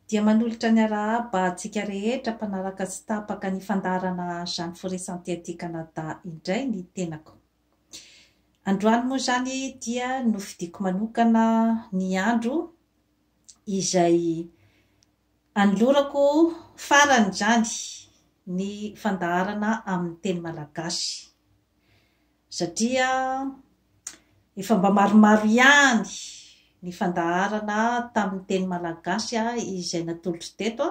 dia manolotra ny arahaba antsika rehetra mpanaraka sy tapaka ny fandarana Jeanne Forêt Santé Canada indray ny tenako. Androany moa zany dia nofidiako manokana ny andro izay anolorako farany zany ny fandaharana amin'ny teny malagasy satria efa mba maromaro ihany ny fandaharana tamin'ny teny malagasy izay natolotro teto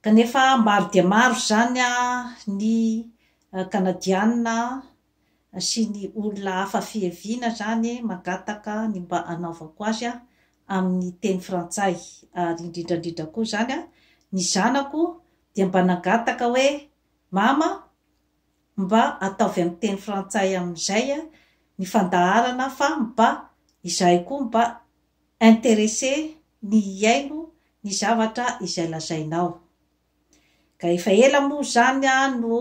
kanefa maro dia maro zany ny kanadianina sy ny olona hafa fiheviana zany magataka ny mba anaovako azy amin'ny teny frantsay ary indrindrandrindra koa zany ny zanako dia mba nagataka hoe mama mba ataovy amin'ny teny frantsay amin'izay ny fandaharana fa mba izahay koa mba intéressé ny iaino ny zavatra izay lazainao. Ka efa ela moa zany no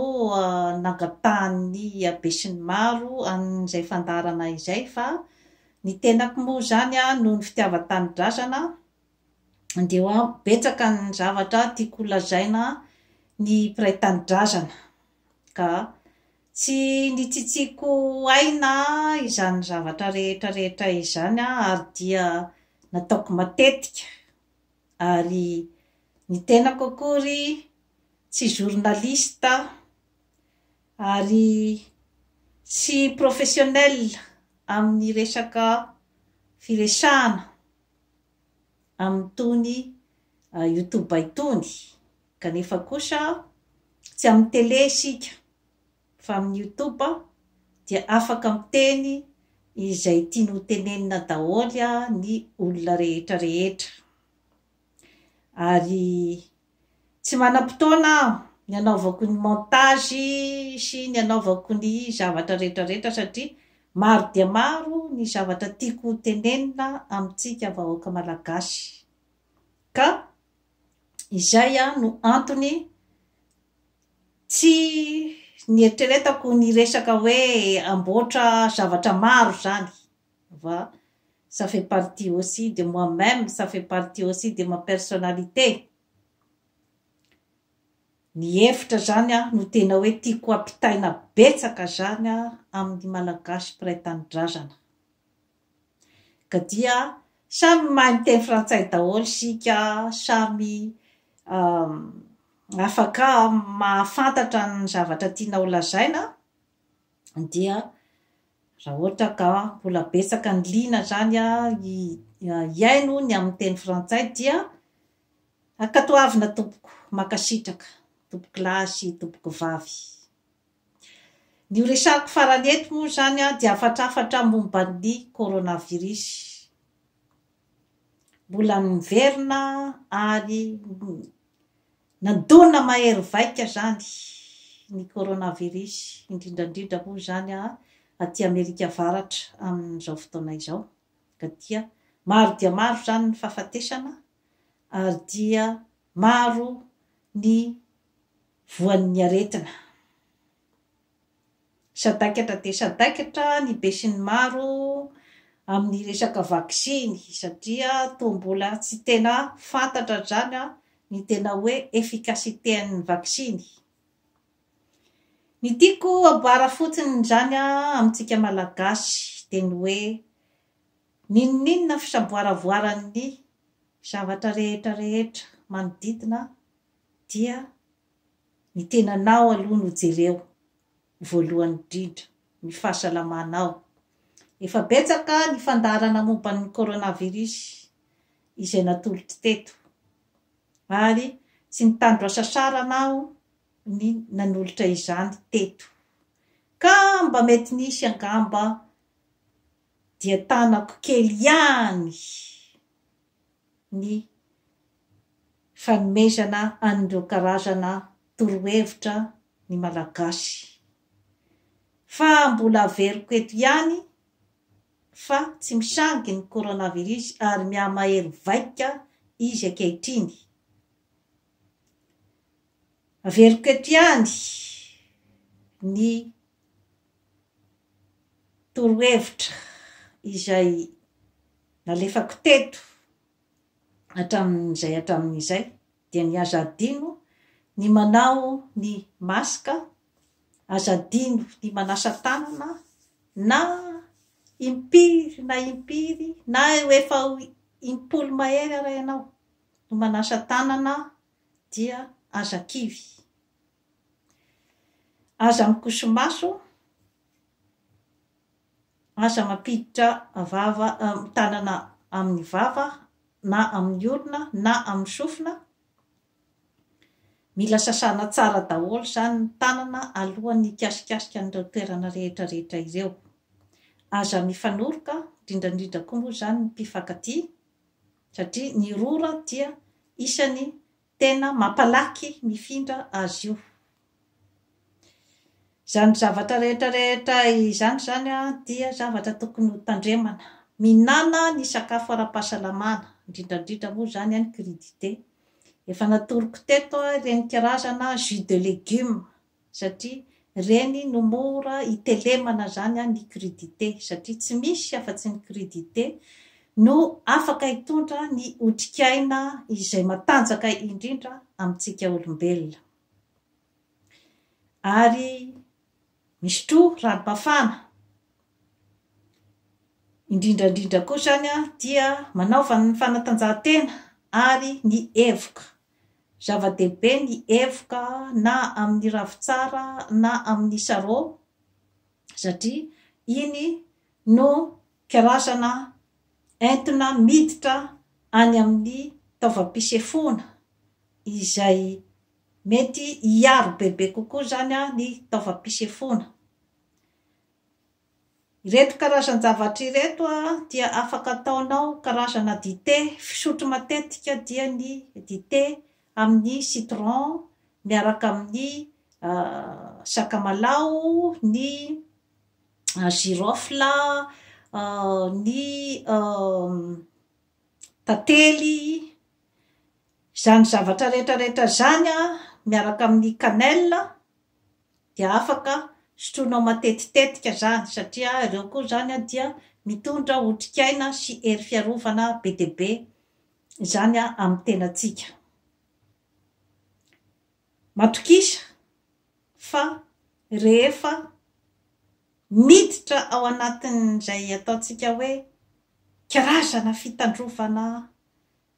nangatahany be sy ny maro an'izay fandaharana izay fa ny tenako moa zany noho ny fitiavan-tanindrazana dia betsaka ny zavatra tiako lazaina ny mpiray tanindrazana ka tsy nitsitsiko aina izany zavatra rehetra izany ary dia nataoko matetika ary ny tenako akory tsy journaliste ary tsy professionnel amin'ny resaka firesahana amin'ny tony YouTube itony kanefa kosa tsy amin'ny télé isika fa amin'ny YouTube dia afaka miteny izay tiany ho tenenina daholo ny olona rehetra ary tsy manam-potoana ny anaovako ny montage sy ny anaovako ny zavatra rehetra satria maro dia maro ny zavatra tiako tenenina amintsika vahoaka malagasy ka izay no antony tsy nieritreretako ny resaka hoe amboatra zavatra maro zany va ça fait partie aussi de moi-même, ça fait partie aussi de ma personnalité. Ny hevitra zany no tena hoe tiako ampitaina betsaka zany amin'ny malagasy mpiray tanindrazana ka dia samy mahay miteny frantsay daholo sika samy afaka mahafantatra ny zavatra tiana ho lazaina dia raha ohatra ka mbola betsaka ny liana zany iaino ny amin'ny teny frantsay dia akatoavina tompoko makasitraka tompoko lahy sy tompoko vavy. Ny resako farany eto moa zany dia afatrafatra momba ny coronavirus mbola niverina ary nandona mahery vaika zany ny coronavirus indrindrandrindra moa zany aty Amerika Avaratra amin'izao fotoana izao ka dia maro zany ny fahafatesana ary dia maro ny voan'ny aretina sadaikatra dia sadaikatra ny be sy ny maro amin'ny resaka vaksiny satria toa mbola tsy tena fantatra zany ny tena hoe efficacité-n'ny vaksiny. Ny tiako aboara fotsiny zany amintsika malagasy dia ny hoe ninona fisamboaravoaran'ny zavatra rehetra manodidina dia ny tenanao aloha no jereo voalohany indrindra ny fahasalamanao. Efa betsaka ny fandaharana momba ny coronavirus izay natolotro teto ary tsy nitandro asa saranao ny nanolotra izany teto ka mba mety nisy angamba dia tanako kely ihany ny fanomezana an'ireo karazana torohevitra ny malagasy fa mbola averiko eto ihany fa tsy misangy ny coronavirus ary miamahery vaika izy ankehitriny. Averiko eto ihany ny torohevitra izay nalefako teto hatramin'izay dia ny azo adino ny manao ny masika, azo adino ny manasa tanana na impiry na efa 10 mahery ara ianao no manasa tanana dia aza kivy. Aza mikosomaso, aza mampiditra tanana amin'ny vava na amin'ny orona na amin'ny sofina. Mila sasana tsara daholo zany ny tanana alohan'ny hikasikasika an'ireo toerana rehetra ireo. Aza mifanoroka, indrindra koa moa zany ny mpifankatia, satria ny rora dia isany tena mampalaky mifindra azy io. Zany zavatra rehetra izany dia zavatra tokony ho tandremana. Minana ny sakafo ara-pahasalamana, indrindra moa zany any crudité. Efa natoroko teto ireny karazana jus de légumes, satria reny no mora itelemana zany ny crudité, satria tsy misy afa-tsy ny crudité no afaka hitondra ny otrikaina izay matanjaka indrindra amintsika olombelona. Ary misy tro rano-mafana, indrindra koa zany dia manaova ny fanatanjahantena ary ny evoka. Zava-dehibe ny evoka na amin'ny ravitsara na amin'ny sarô, satria iny no karazana entona miditra any amin'ny taovam-pisefona izay mety hiaro bebe kokoa zany ny taovam-pisefona. Ireto karazan-javatra ireto dia afaka ataonao karazana dité. Fisotro matetika dia ny dité amin'ny citron miaraka amin'ny sakamalao, ny girofle, ny tantely. Zany zavatra rehetra zany miaraka amin'ny cannelle dia afaka sotronao matetitetika zany, satria ireo koa zany dia mitondra otrikaina sy hery fiarovana be dia be zany amin'ny tenantsika. Matokisa fa rehefa miditra ao anatin'izay ataontsika hoe karazana fitandrovana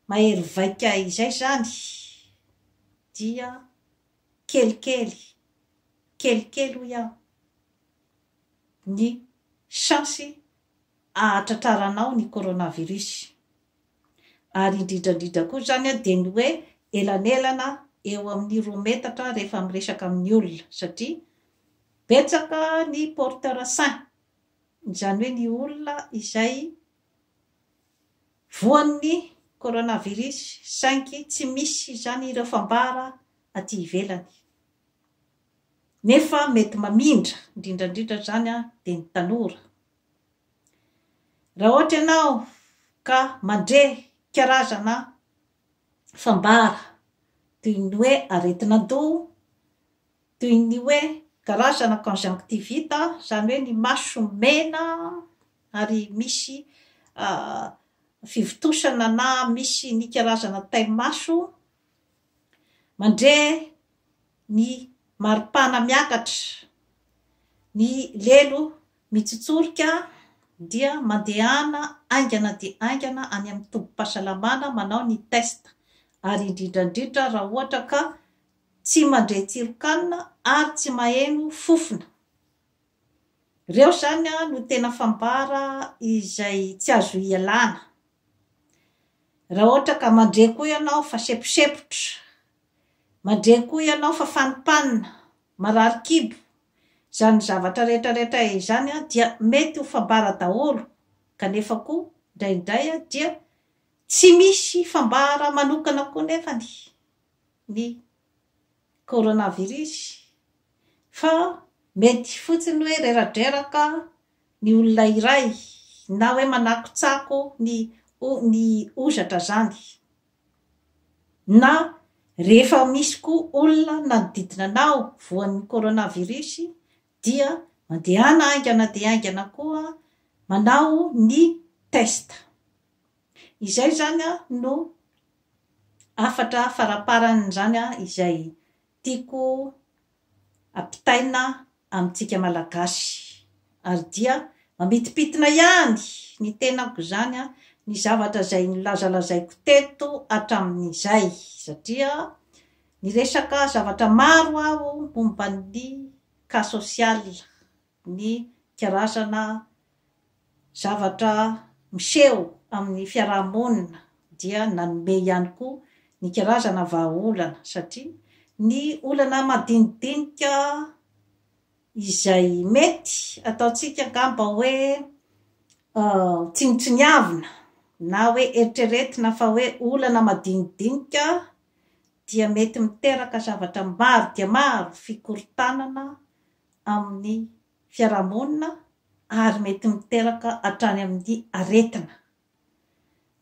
mahery vaika izay zany dia kelikely ho iaho ny chansy ahatratraranao ny coronavirus. Ary indrindra koa zany dia ny hoe elanelana eo amin'ny 2 metatra rehefa miresaka amin'ny olona, satria betsaka ny porteur sain, izany hoe ny olona izay voan'ny coronavirus saingy tsy misy zany ireo fambara aty ivelany, nefa mety mamindra indrindra zany dia ny tanora. Raha ohatra ianao ka mandre karazana fambara toy ny hoe aretina-do, toy ny hoe karazana conjonctivite, zany hoe ny maso mena ary misy fivitosana na misy ny karazana taimaso, mandre ny maripana miakatra, ny lelo mitsotsorika, dia mandehana aingana dia aingana any amin'ny tobim-pahasalamana manao ny test. Ary indrindra raha ohatra ka tsy mandre tsirokanina ary tsy maheno fofona, reo zany no tena fambara izay tsy azo ialana. Raha ohatra ka mandre koa ianao fa seposepotra, mandre koa ianao fa fanipanina, marary kibo, zany zavatra rehetra izany dia mety ho fambara daholo, kanefa koa indraindray dia tsy misy fambara manokana koa nefany ny coronavirus, fa mety fotsiny hoe reradreraka ny olona iray na hoe manakotsako ny ozatra zany, na rehefa misy koa olona manodidina anao voan'ny coronavirus dia mandehana aingana dia aingana koa manao ny test. Izay zany no afatra faraparany zany izay tiako ampitaina amintsika malagasy ary dia mamitipitina ihany ny tenako zany ny zavatra zay nilazalazaiko teto hatramin'izay satria ny resaka zavatra maro aho momba ny cas social, ny karazana zavatra miseho amin'ny fiarahamonina dia nanome ihany koa ny karazana vahaolana satria ny olana madinidinika izay mety ataotsika ngamba hoe tsinitsiniavina na hoe eritreretina fa hoe olana madinidinika dia mety miteraka zavatra maro dia maro fikorontanana amin'ny fiarahamonina ary mety miteraka hatrany amin'ny aretina.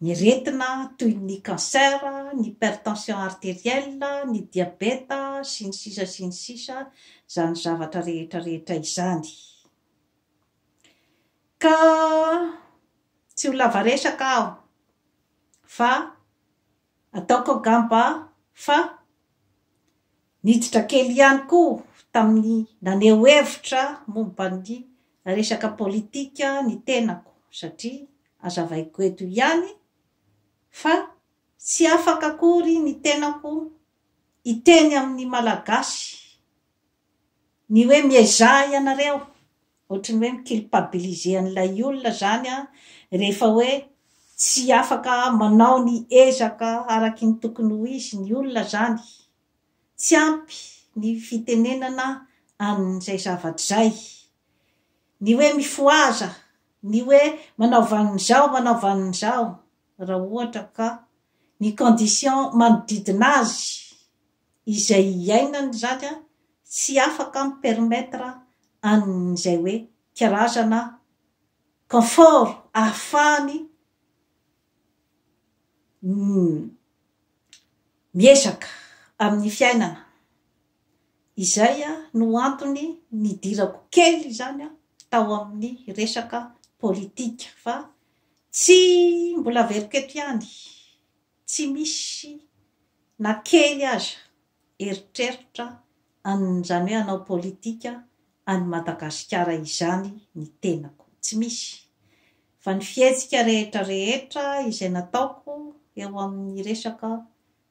Ny aretina toy ny cancer, ny hypertension artérielle, ny diabeta sy ny sisa zany zavatra rehetra izany. Ka tsy ho lava resaka aho fa ataoko ngamba fa niditra kely ihany koa tamin'ny naneho hevitra momba ny resaka politika ny tenako satria azavaiko eto ihany fa tsy afaka akory ny tenako iteny amin'ny malagasy ny hoe miezaha ianareo ohatrany hoe miculpabiliser an'ilay olona zany rehefa hoe tsy afaka manao ny ezaka araky ny tokony ho izy ny olona zany tsy ampy ny fitenenana an'izay zavatra zay ny hoe mifoaza ny hoe manaovan'izao raha ohatra ka ny condition manodidina azy izay iainany zany tsy afaka mipermetra an'izay hoe karazana confort ahafahany miezaka amin'ny fiainana. Izay no antony nidirako kely zany tao amin'ny resaka politika fa tsy mbola veriko eto ihany tsy misy na kely aza eritreritra an'izany hoe hanao politika any Madagasikara izany ny tenako tsy misy fa ny fihetsika rehetra izay nataoko eo amin'ny resaka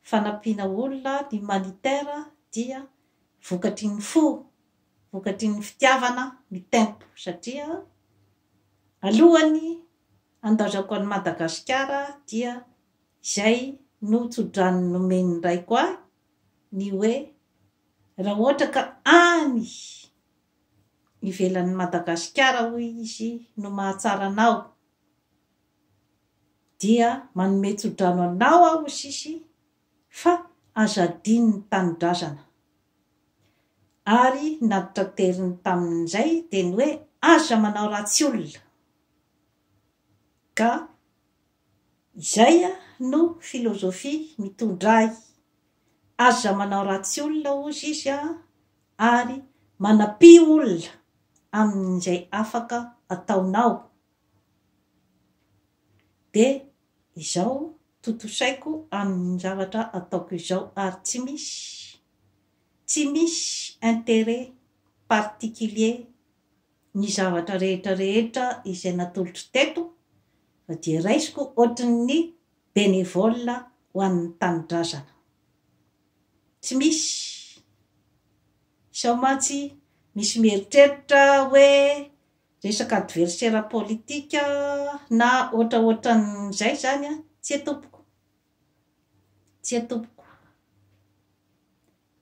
fanampiana olona ny humanitaire dia vokatry ny fo, vokatry ny fitiavana ny tempo satria alohany andazako any Madagasikara dia izay no tsodrany nomeny raiko ahy ny hoe raha ohatra ka any ivelan'ny Madagasikara hoy izy no mahatsara anao dia manome tsodrano anao aho sisy fa azadiny ny tanindrazana ary naditrateriny tamin'izay dia ny hoe aza manao ratsy olona ka izay no filozofia mitondray aza manao ratsy olona ozy izy ary manampy olona amin'izay afaka ataonao dia izao totosaiko amin'ny zavatra ataoko izao ary tsy misy intérêt particulier ny zavatra rehetra izay natolotry teto fa dia raisiko ohatran'ny bénévole ho an'ny tanindrazana tsy misy somatsy misy mieritreritra hoe resaka adversaire politika na ohatran'izay zany tsy atompoko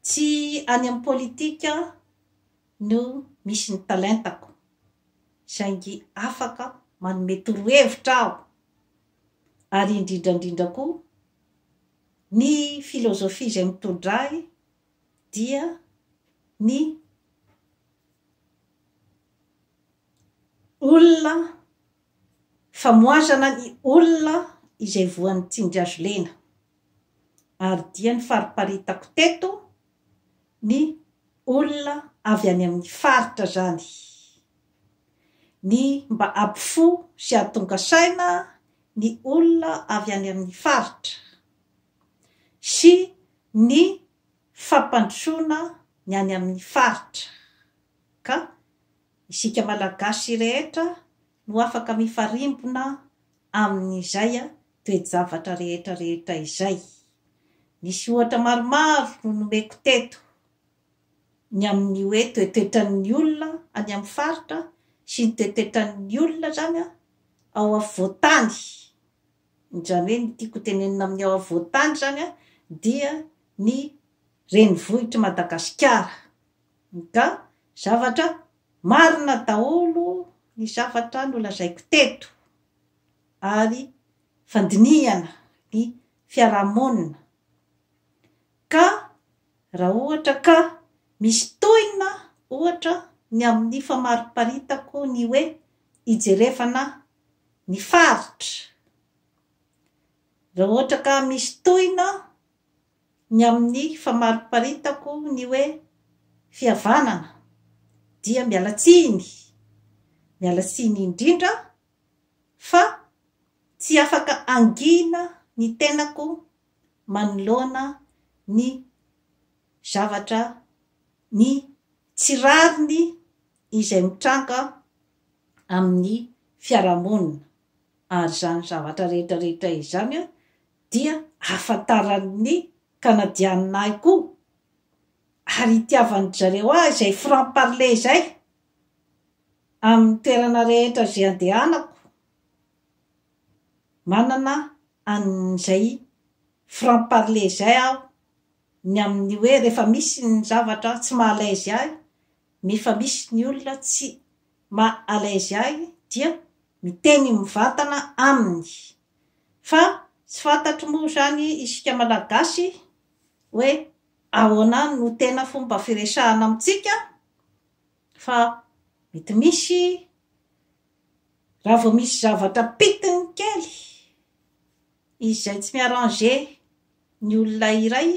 tsy any amin'ny politika no misy ny talentako saingy afaka manome torohevitra aho ary indrindrandrindra koa ny filozofia izay mitondray dia ny olona famoazana ny olona izay voan'ny tsindry azo lena ary dia ny fariparitako teto ny olona avy any amin'ny faritra zany ny mba ampifo sy ahatonga saina ny olona avy any amin'ny faritra ny fampandrosoana ny any amin'ny faritra ka isika malagasy rehetra no afaka mifarimbona amin'izay toejavatra rehetra izay. Nisy ohatra maromaro no nomeko teto ny amin'ny hoe toetoetran'ny olona any amin'ny faritra sy ny toetoetran'ny olona zany ao afovoantany. Izany hoe ny tiako tenenina amin'ny ao afovoantany zany dia ny renivohitry Madagasikara. Ka zavatra marina daholo ny zavatra nolazaiko teto ary fandinihana ny fiarahamonina. Ka raha ohatra ka misy tohina ohatra ny amin'ny famariparitako ny hoe ijerevana ny faritra. Raha ohatra ka misy tohina ny amin'ny famariparitako ny hoe fihavanana dia mialatsiny indrindra fa tsy afaka angina ny tenako manoloana ny zavatra ny tsirariny izay mitranga amin'ny fiarahamonina. Ary zany zavatra rehetra izany dia ahafantaran'ny Kanadianina ahy koa ary itiavany zareo izay franc-parler zay amin'ny toerana rehetra izay andehanako. Manana an'izay franc-parler zay aho ny amin'ny hoe rehefa misy ny zavatra tsy mahalezy ahy, rehefa misy ny olona tsy mahalezy ahy dia miteny mivantana aminy. Fa tsy fantatro moa zany isika malagasy hoe ahoana no tena fomba firesahana amintsika, fa mety misy raha vao misy zavatra pitiny kely izay tsy miarranger ny olona iray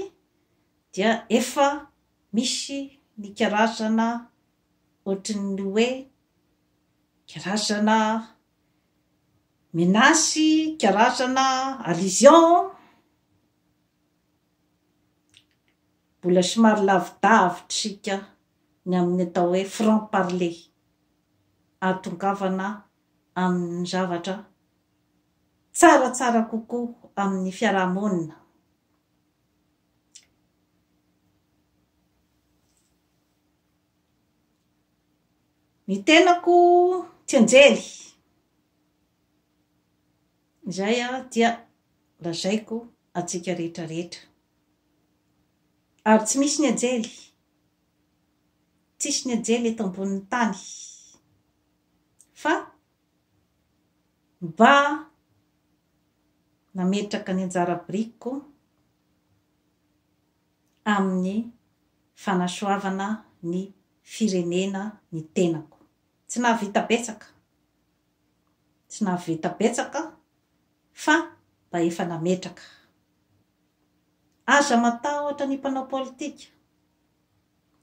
dia efa misy ny karazana ohatrin'ny hoe karazana menasy, karazana allusion, mbola somary lavidavitra sika ny amin'ny atao hoe franc-parler ahatongavana amin'ny zavatra tsaratsara kokoa amin'ny fiarahamonina. Ny tenako tsy anjely izay dia lazaiko atsika rehetrarehetra ary tsy misy ny anjely, tsisy ny anjely eto ambonin'ny tany fa mba nametraka ny anjara biriko amin'ny fanasoavana ny firenena ny tenako. Tsy nahavita betsaka fa mba efa nametraka. Aza matahotra ny mpanao politika,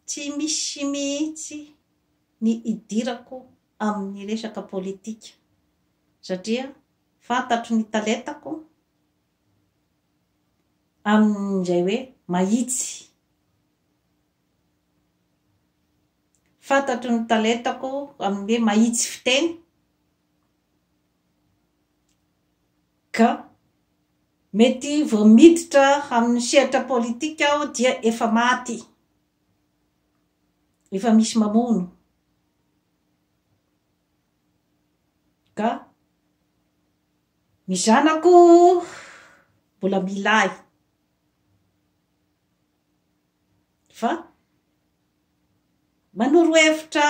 tsy misy mihitsy ny idirako amin'ny resaka politika satria fantatro ny talentako amin'izay hoe mahitsy. Fantatro ny talentako amin'ny hoe mahitsy fiteny ka mety vao miditra amin'ny sehatra politika aho dia efa maty, efa misy mamono. Ka ny zanako mbola milay fa manoro hevitra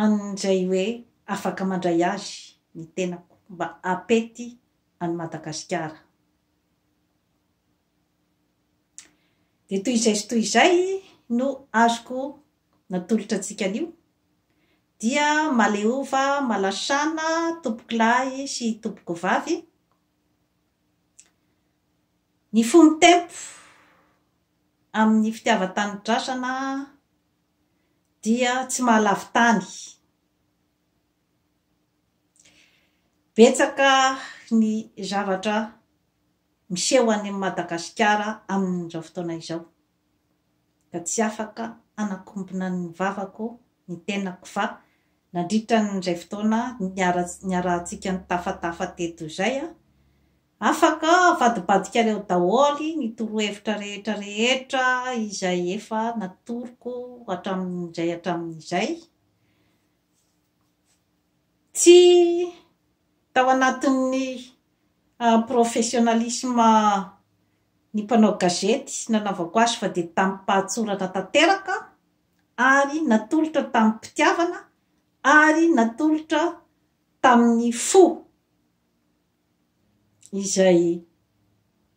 an'izay hoe afaka mandray azy ny tenako mba apety any Madagasikara. Dia toy izay sy toy izay no azoko natolotra antsika anio dia maleova malasana tompoko lahy sy tompoko vavy. Ny fomba tempo amin'ny fitiavan-tanidrasana dia tsy mahalavitany. Betsaka ny zavatra miseho any Madagasikara amin'izao fotoana izao. Ka tsy afaka anakombona ny vavako ny tenako fa nandritra n'izay fotoana niarahantsika ny tafatafa teto izay afaka vadibadikareo daholy ny torohevitra rehetra izay efa natoroko hatramin'izay tsy tao anatin'ny professionnalisme ny mpanao gazety nanaovako azy fa dia tamin'ny pahatsoratra tanteraka ary natolotra tamin'ny mpitiavana ary natolotra tamin'ny fo izay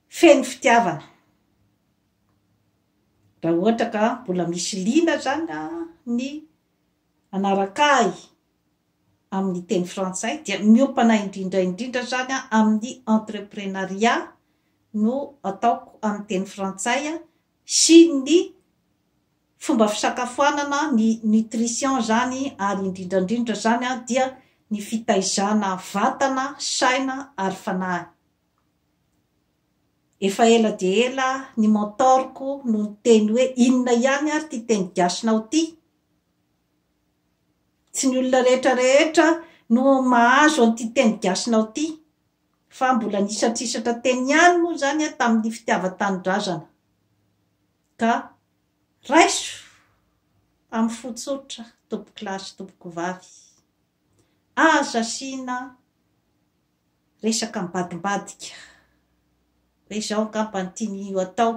feno fitiavana. Raha ohatra ka mbola misy liana zany ny anarakay amin'ny teny frantsay dia miopana indrindra zany amin'ny entreprenariat no ataoko amin'ny teny frantsay sy ny fomba fisakafoanana ny nutrition zany ary indrindra zany dia ny fitaizana vatana, saina ary fanahy. Efa ela dia ela ny mentorko no teny hoe inona ihany ary ty teny gasinao ty. Tsy ny olona rehetra no mahazo an'ity teny gasinao ty fa mbola nisatrisatra teny ihany moa zany tamin'ny fitiavan-tanindrazana. Ka raiso amin'ny fotsotra tompoko lahy sy tompoko vavy. Aza asiana resaka mibadimbadika. Hoe izao angambany tiany io atao.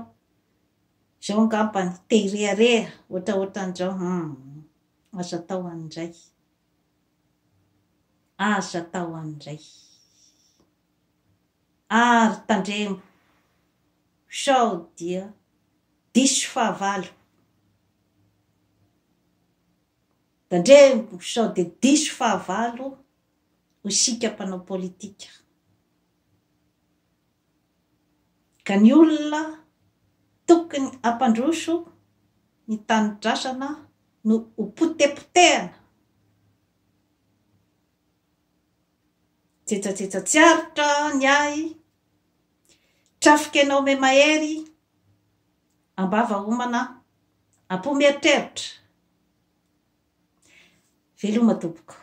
Izao angambany te hirehareha ohatraohatran'izao. Aza atao an'izay. Aza atao an'izay. Ary tandremo sao dia diso fahavalo. Tandremo sao dia diso fahavalo ho sika mpanao politika. Ka ny olona tokony ampandroso ny tanidrasana no ho potepotehana. Tsetsatsiaritra ny ahy, trafika ianao me mahery, ambava homana, ampomeritreritra. Veloma tompoko.